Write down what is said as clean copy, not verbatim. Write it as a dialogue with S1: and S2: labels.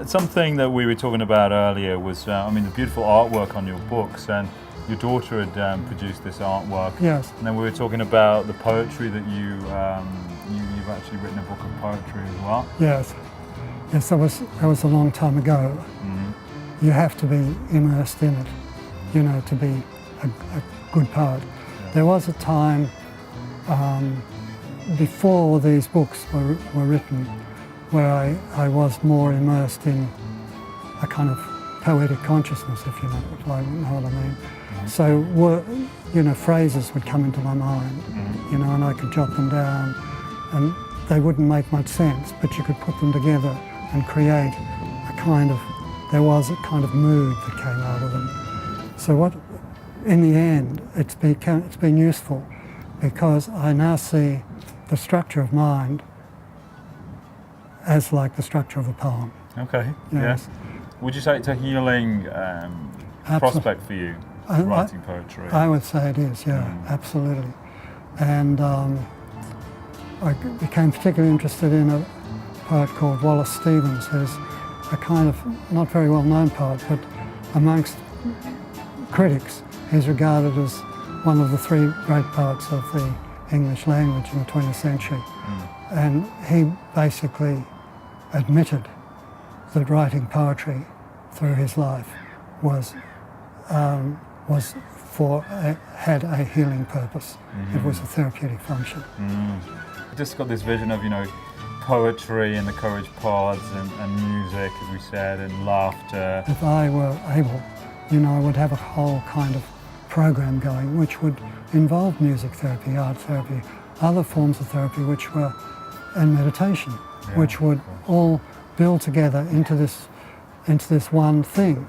S1: something that we were talking about earlier was, I mean, the beautiful artwork on your books, and your daughter had produced this artwork.
S2: Yes.
S1: And then we were talking about the poetry that you've actually written a book of poetry as well.
S2: Yes. Yes, that was a long time ago.
S1: Mm-hmm.
S2: You have to be immersed in it, you know, to be a good poet.
S1: Yeah.
S2: There was a time before these books were written where I was more immersed in a kind of poetic consciousness, if you know what I mean. Mm-hmm. So, you know, phrases would come into my mind,
S1: mm-hmm.
S2: you know, and I could jot them down, and they wouldn't make much sense, but you could put them together and create there was a kind of mood that came out of them. So in the end, it's been useful because I now see the structure of mind as like the structure of a poem.
S1: Okay,
S2: Yes.
S1: Would you say it's a healing prospect for you, writing poetry?
S2: I would say it is, yeah, absolutely. And I became particularly interested in a poet called Wallace Stevens, who's a kind of not very well-known poet, but amongst critics, he's regarded as one of the three great poets of the English language in the 20th century. And he basically admitted that writing poetry through his life had a healing purpose. It was a therapeutic function.
S1: Just got this vision of, you know, poetry and the courage pods and music, as we said, and laughter.
S2: If I were able, you know, I would have a whole kind of program going which would involve music therapy, art therapy, other forms of therapy and meditation, which would all build together into this one thing.